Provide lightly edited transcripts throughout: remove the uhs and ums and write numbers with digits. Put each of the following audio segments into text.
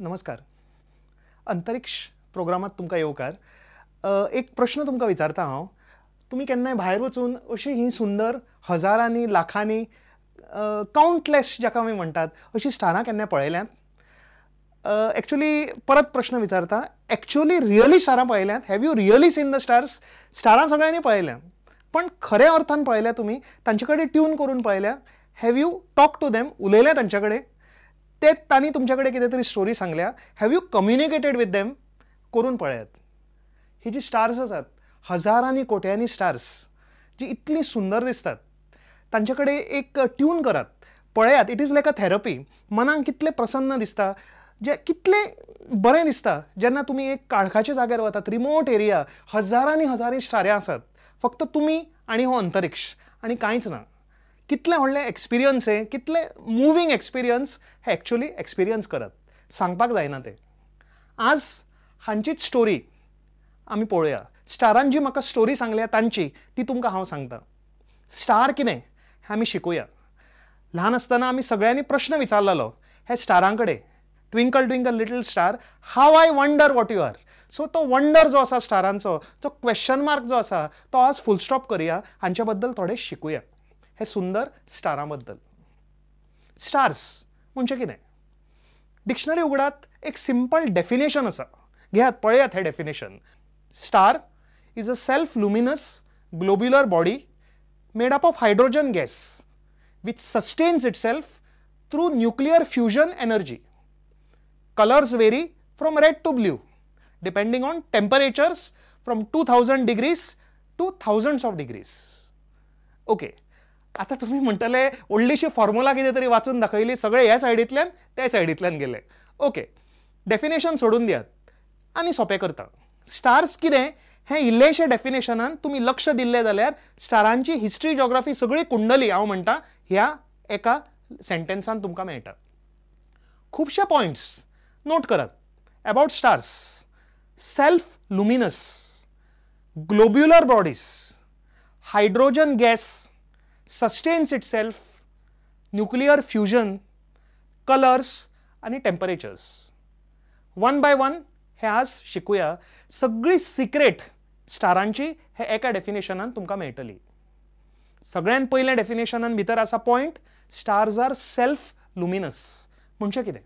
नमस्कार. अंतरिक्ष प्रोग्रामात तुमकां येवकार. एक प्रश्न तुमकां विचारता हांव. तुमी केन्नाय भायर वचून अशी ही सुंदर हजारांनी लाखांनी काउंटलेस जाका आमी म्हणटात अशी स्टारां केन्नाय पळयल्यांत? एक्चुअली परत प्रश्न विचारता. एक्चुअली रियली स्टारां पळयल्यांत? Have you really seen the stars? स्टारां सगळ्यांनी पळयल्या, पण खऱ्या अर्थान पळयल्या तुमी? तांचे कडेन ट्यून करून पळयल्या? Have you talk to them? उलयल्या तांचे कडेन? ते तांणी तुमचे कडेन कितें तरी स्टोरी सांगल्या? Have you communicated with them? करून पळयात. ही जी स्टार्स आसात, हजारांनी कोट्यांनी स्टार्स जी इतली सुंदर दिसतात, तांचे कडेन एक ट्यून करात, पळयात. It is like a therapy. मनाक कितलें प्रसन्न दिसता, जे कितलें बरें दिसता जेन्ना तुमी एक काळखाच्या जाग्यार वतात, रिमोट एरिया, हजारांनी हजारी स्टारे आसात, फक्त तुमी आनी हो अंतरिक्ष आनी कांयच ना. कितलें व्हडलें एक्सपिरियन्स हें, कितलें मुवींग एक्सपिरियन्स हें एक्चुअली एक्सपिरियन्स करात. सांगपाक जायना तें. आज हांचीच स्टोरी आमी पळोवया. स्टारान जी म्हाका स्टोरी सांगल्या तांची, ती तुमकां हांव सांगतां. स्टार कितें हें आमी शिकुया. ल्हान आसतना आमी सगळ्यांनी प्रश्न विचारलेलो हे स्टारां कडेन. Twinkle twinkle little star, how I wonder what you are. So तो वंडर जो आसा स्टारांचो, तो क्वेश्चन मार्क जो आसा, तो आज फुल स्टॉप करुया. हांचे बद्दल थोडें शिकुया हे सुंदर स्टारां बद्दल. स्टार्स म्हणजे कितें? डिक्शनरी उगडात, एक सिंपल डेफिनेशन आसा. घेयात, पळयात हें definition. Star is a self luminous globular body made up of hydrogen gas which sustains itself through nuclear fusion energy. Colors vary from red to blue depending on temperatures from 2000 degrees to thousands of degrees. Okay. आता तुम्ही म्हणटले व्हडलीशी formula कितें तरी वाचून दाखयली, सगळे ह्या सायडींतल्यान त्या सायडींतल्यान गेले. ओके, डेफिनेशन सोडून दियात आनी सोंपें करता. स्टार्स कितें हें इल्लेशे डेफिनेशनान तुमी लक्ष दिल्लें जाल्यार स्टारांची हिस्ट्री जिओग्राफी सगळी कुंडली हांव म्हणटा ह्या एका सेंटेन्सान तुमकां मेळटा. खुबशे points note Karat about stars. Self luminous, globular bodies, hydrogen gas, sustains itself, nuclear fusion, colours आनी टेम्परेचर्स. वन बाय वन हे आज शिकुया. सगळी सिक्रेट स्टारांची हे एका डेफिनेशनान तुमकां मेळटली. सगळ्यान पयलें डेफिनेशनान भितर आसा point, stars are self luminous. म्हणजे कितें?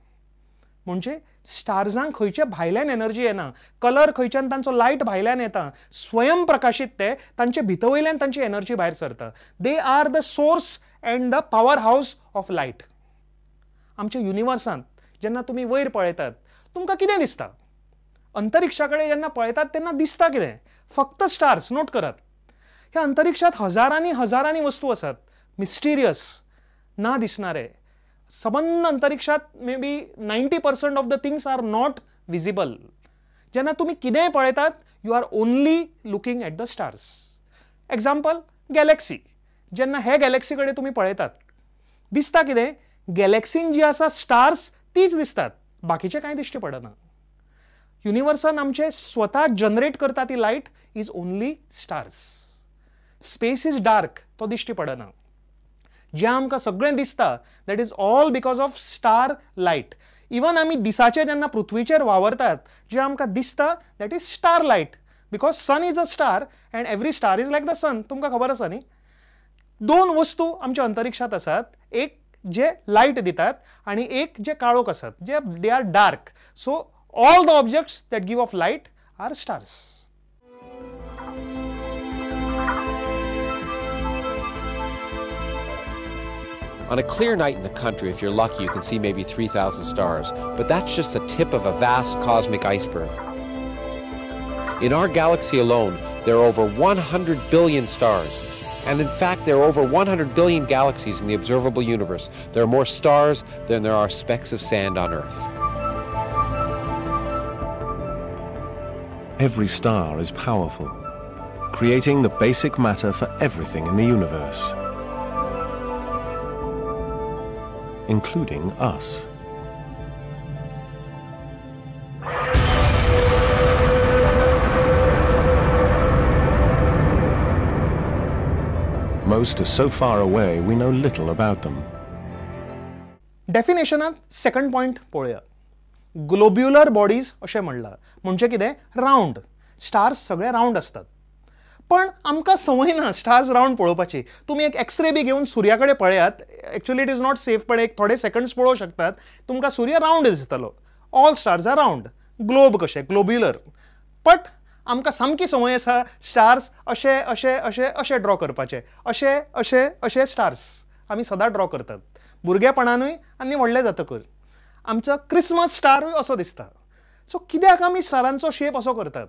म्हणजे स्टार्सांक खंयचे भायल्यान एनर्जी येना, कलर खंयच्यान तांचो लायट भायल्यान येता, स्वयं प्रकाशीत ते, तांचे भितर वयल्यान तांची एनर्जी भायर सरता. They are the source and the power house of light. आमच्या युनिवर्सांत जेन्ना तुमी वयर पळयतात तुमकां कितें दिसता? अंतरिक्षा कडेन जेन्ना पळयतात तेन्ना दिसता कितें? फक्त स्टार्स. नोट करात. ह्या अंतरिक्षात हजारांनी हजारांनी वस्तू आसात, मिस्टिरियस, ना दिसणारे. सबंद अंतरिक्षात may be 90% of the things are not visible. जेन्ना तुमी कितेंय पळयतात, you are only looking at the stars. Example, galaxy. जेन्ना हे गॅलेक्सी कडेन तुमी पळयतात दिसता कितें? गॅलेक्सीन जी आसा स्टार्स तीच दिसतात, बाकीचे कांय दिश्टी पडना. युनिवर्सान आमचे स्वता जनरेट करता ती light is only stars. Space is dark, तो दिश्टी पडना. जे आमकां सगळें दिसता that is all because of star light. Even आमी दिसाचे जेन्ना पृथ्वीचेर वावरतात, जे आमकां दिसता that is star light, because sun is a star and every star is like the sun. तुमकां खबर आसा न्ही? दोन वस्तू आमच्या अंतरिक्षात आसात, एक जे लायट दितात आनी एक जे काळोख आसात, जे they are dark. So all the objects that give off light are stars. On a clear night in the country, if you're lucky, you can see maybe 3,000 stars, but that's just the tip of a vast cosmic iceberg. In our galaxy alone, there are over 100 billion stars. And in fact, there are over 100 billion galaxies in the observable universe. There are more stars than there are specks of sand on Earth. Every star is powerful, creating the basic matter for everything in the universe, including us. Most are so far away we know little about them. डेफिनेशनात second point पळोवया. Globular bodies अशें म्हणलां. म्हणजे कितें? Round. Stars सगळे round असतात. पण आमकां संवय ना स्टार्स रावंड पळोवपाची. तुमी एक एक्सरे बी घेवन सुर्या कडेन पळयात. Actually it is not safe, पण एक थोडे सेकंड्स पळोवंक शकतात. तुमकां सूर्य रावंड दिसतलो. All stars are round. Globe कशें, ग्लोब्युलर. बट आमकां सामकी संवय आसा स्टार्स अशे अशे अशे अशे ड्रॉ करपाचे. अशे अशे अशे स्टार्स आमी सदां ड्रॉ करतात, भुरगेपणानूय आनी व्हडले जातकर. आमचो क्रिसमस स्टारूय असो दिसता. सो कित्याक आमी स्टारांचो शेप असो करतात?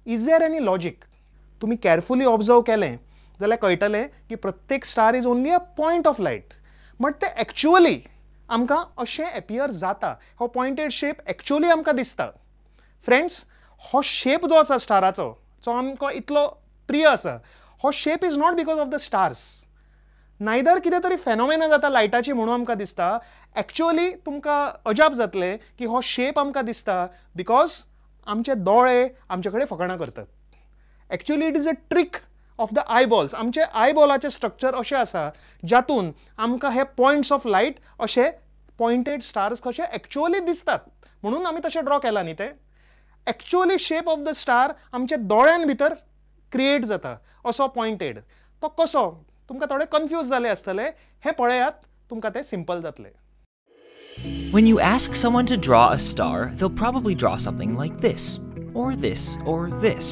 Is there any logic? तुम्ही कॅरफुली ऑब्जर्व केलें जाल्यार कळटलें की प्रत्येक star is only a point of light. But ते एक्चुअली आमकां अशें एपियर जाता. हो पॉयंटेड शेप एक्चुअली आमकां दिसता. फ्रेंड्स, हो शेप जो आसा स्टाराचो, जो आमकां इतलो प्रिय आसा, हो shape is not because of the stars. Neither कितें तरी फेनोमेना जाता लायटाची म्हणून आमकां दिसता. एक्चुअली तुमकां अजाप जातलें की हो शेप आमकां दिसता बिकॉज आमचे दोळे आमचे कडेन फकाणां करतात. Actually it is a trick of the eyeballs. आमचे आयबॉलाचे स्ट्रक्चर अशें आसा जातून आमकां हे पॉयंट्स ऑफ लायट अशे पॉयंटेड स्टार्स कशे एक्चुअली दिसतात. म्हणून आमी तशें ड्रॉ केला न्ही ते. Actually shape of the star आमच्या दोळ्यां भितर क्रिएट जाता असो पॉयंटेड. तो कसो? तुमकां थोडे कन्फ्यूज जाले आसतले. हे पळयात, तुमकां ते सिंपल जातले. When you ask someone to draw a star, they'll probably draw something like this, or this, or this.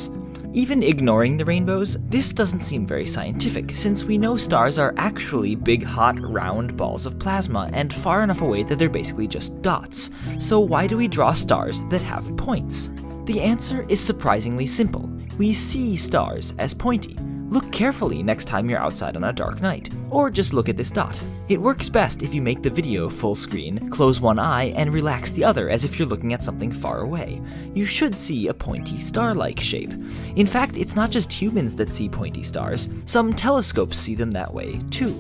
Even ignoring the rainbows, this doesn't seem very scientific, since we know stars are actually big, hot, round balls of plasma and far enough away that they're basically just dots. So why do we draw stars that have points? The answer is surprisingly simple. We see stars as pointy. Look carefully next time you're outside on a dark night, or just look at this dot. It works best if you make the video full screen, close one eye, and relax the other as if you're looking at something far away. You should see a pointy star-like shape. In fact, it's not just humans that see pointy stars. Some telescopes see them that way, too.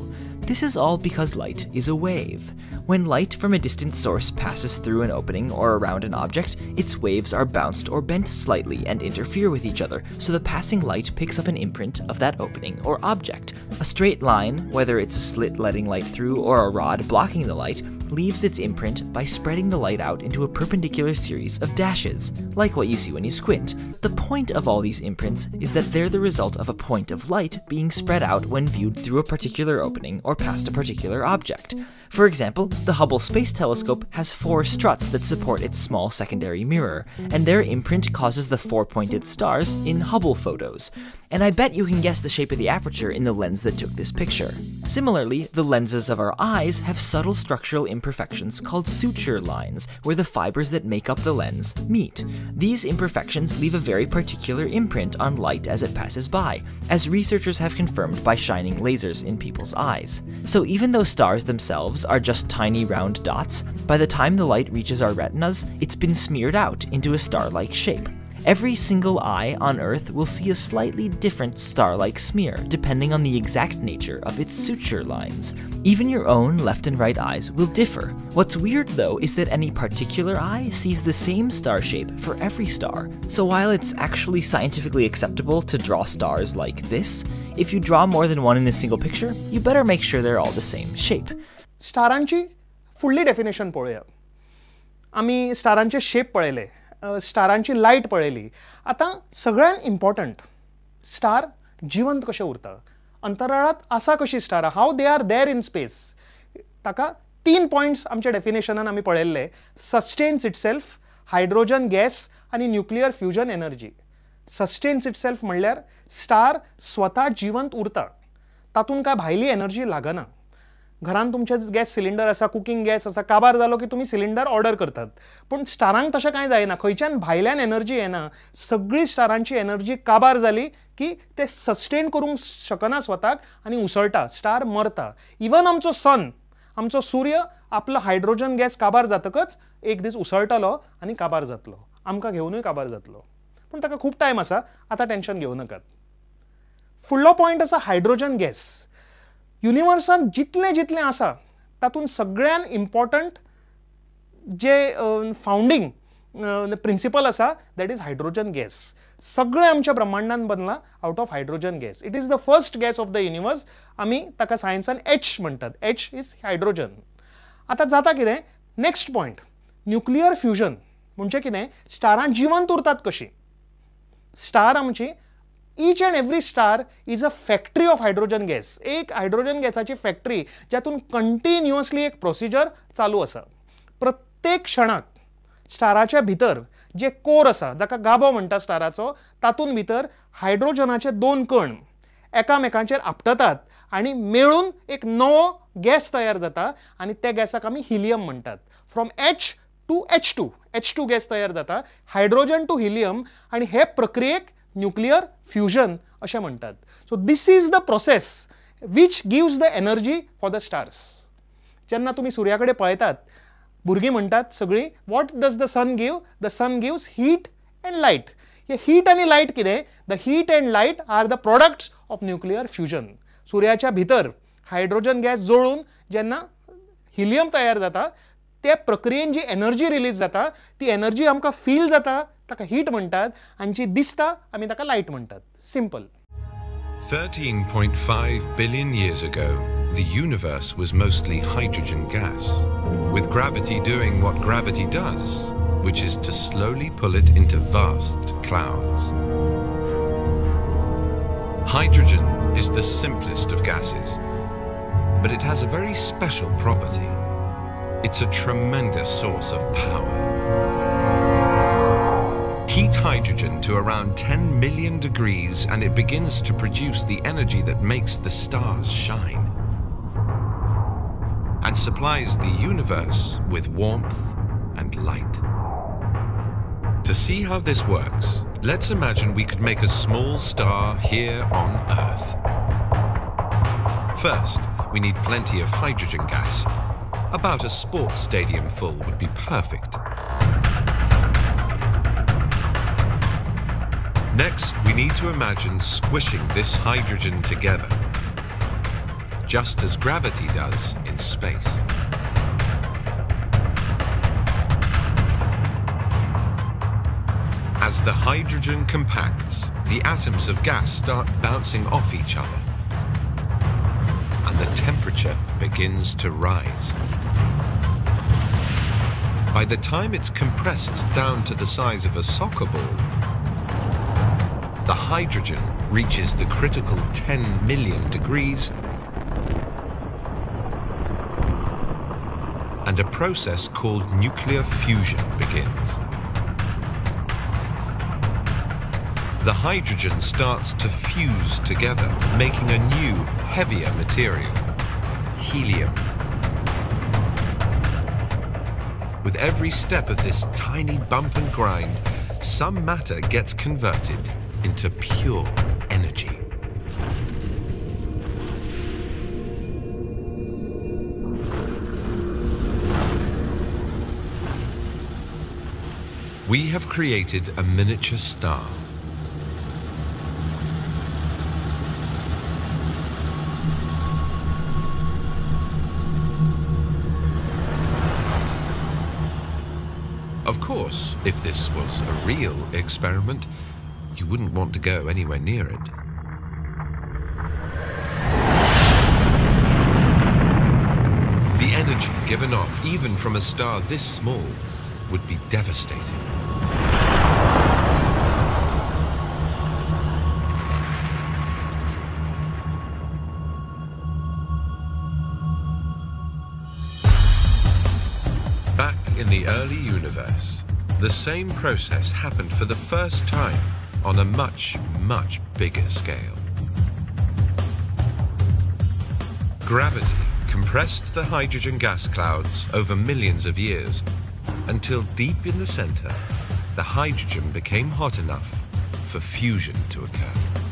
This is all because light is a wave. When light from a distant source passes through an opening or around an object, its waves are bounced or bent slightly and interfere with each other, so the passing light picks up an imprint of that opening or object. A straight line, whether it's a slit letting light through or a rod blocking the light, leaves its imprint by spreading the light out into a perpendicular series of dashes, like what you see when you squint. The point of all these imprints is that they're the result of a point of light being spread out when viewed through a particular opening or past a particular object. For example, the Hubble Space Telescope has 4 struts that support its small secondary mirror, and their imprint causes the 4-pointed stars in Hubble photos. And I bet you can guess the shape of the aperture in the lens that took this picture. Similarly, the lenses of our eyes have subtle structural imperfections called suture lines, where the fibers that make up the lens meet. These imperfections leave a very particular imprint on light as it passes by, as researchers have confirmed by shining lasers in people's eyes. So even though stars themselves are just tiny round dots, by the time the light reaches our retinas, it's been smeared out into a star-like shape. Every single eye on Earth will see a slightly different star-like smear, depending on the exact nature of its suture lines. Even your own left and right eyes will differ. What's weird, though, is that any particular eye sees the same star shape for every star. So while it's actually scientifically acceptable to draw stars like this, if you draw more than one in a single picture, you better make sure they're all the same shape. स्टारांची फुडली definition पळोवया. आमी स्टारांचे shape पळयले, स्टारांची light पळयली. आतां सगळ्यांत important, star जिवंत कशें उरता, अंतराळात आसा कशी स्टारां, हाव they are there in space. ताका 3 पॉयंट्स आमच्या डेफिनेशनान आमी पळयल्ले. सस्टेन्स इटसेल्फ, हायड्रोजन गॅस आनी nuclear fusion energy. Sustains itself म्हणल्यार स्टार स्वता जिवंत उरता, तातूंत काय भायली एनर्जी लागना. घरान तुमचे गॅस सिलिंडर आसा, कुकिंग गॅस आसा, काबार जालो की तुमी सिलिंडर ऑर्डर करतात. पूण स्टारांक तशें कांय जायना, खंयच्यान भायल्यान एनर्जी येना. सगळी स्टारांची एनर्जी काबार जाली की ते सस्टेन करूंक शकना स्वताक आनी उसळटा, स्टार मरता. इवन आमचो सन, आमचो सूर्य आपलो हायड्रोजन गॅस काबार जातकच एक दीस उसळटलो आनी काबार जातलो, आमकां घेवनूय काबार जातलो. पूण ताका खूब टायम आसा, आतां टेन्शन घेवं नाकात. फुडलो पॉयंट आसा हायड्रोजन गॅस. युनिवर्सान जितलें जितलें आसा तातूंत सगळ्यान इम्पॉर्टंट जे फावंडींग प्रिंसिपल आसा दॅट इज हायड्रोजन गॅस. सगळें आमच्या ब्रह्मांडान बनलां out of hydrogen gas. It is the first gas of the universe. आमी ताका सायन्सान H म्हणटात. H is hydrogen. आतां जाता कितें? Next point nuclear fusion. म्हणजे कितें, स्टारां जिवंत उरतात कशी. स्टार आमची, each and every star is a factory of hydrogen gas. एक हायड्रोजन गॅसाची फॅक्टरी ज्यातून कंटिन्युअसली एक प्रोसिजर चालू आसा. प्रत्येक क्षणाक स्टाराच्या भितर जे कोर आसा, जाका गाभो म्हणटा स्टाराचो, तातूंत भितर हायड्रोजनाचे 2 कण एकामेकांचेर आपटतात आनी मेळून एक नवो गॅस तयार जाता आनी त्या गॅसाक आमी हिलियम म्हणटात. From H to H2 gas तयार जाता, हायड्रोजन टू हिलियम, आनी हे प्रक्रियेक न्यूक्लियर फ्युजन अशें म्हणटात. So this is the process which gives the energy for the stars. जेन्ना तुमी सुर्या कडेन पळयतात, भुरगीं म्हणटात सगळीं, what does the sun give? The sun gives heat and light. हे हीट आनी लायट कितें? The heat and light are the products of nuclear fusion. सुर्याच्या भितर हायड्रोजन गॅस जळून जेन्ना हिलियम तयार जाता, त्या प्रक्रियेन जी एनर्जी रिलीज जाता, ती एनर्जी आमकां फील जाता, ताका हीट म्हणटात, आनी जी दिसता आमी ताका लायट म्हणटात. Simple. 13.5 billion years ago, the universe was mostly hydrogen gas, with gravity doing what gravity does, which is to slowly pull it into vast clouds. Hydrogen is the simplest of gases, but it has a very special property. It's a tremendous source of power. Heat hydrogen to around 10 million degrees and it begins to produce the energy that makes the stars shine and supplies the universe with warmth and light. To see how this works, let's imagine we could make a small star here on Earth. First, we need plenty of hydrogen gas. About a sports stadium full would be perfect. Next, we need to imagine squishing this hydrogen together, just as gravity does in space. As the hydrogen compacts, the atoms of gas start bouncing off each other, and the temperature begins to rise. By the time it's compressed down to the size of a soccer ball, the hydrogen reaches the critical 10 million degrees, and a process called nuclear fusion begins. The hydrogen starts to fuse together, making a new, heavier material, helium. With every step of this tiny bump and grind, some matter gets converted into pure energy. We have created a miniature star. Of course, if this was a real experiment, you wouldn't want to go anywhere near it. The energy given off, even from a star this small, would be devastating. Back in the early universe, the same process happened for the first time on a much, much bigger scale. Gravity compressed the hydrogen gas clouds over millions of years until deep in the center, the hydrogen became hot enough for fusion to occur.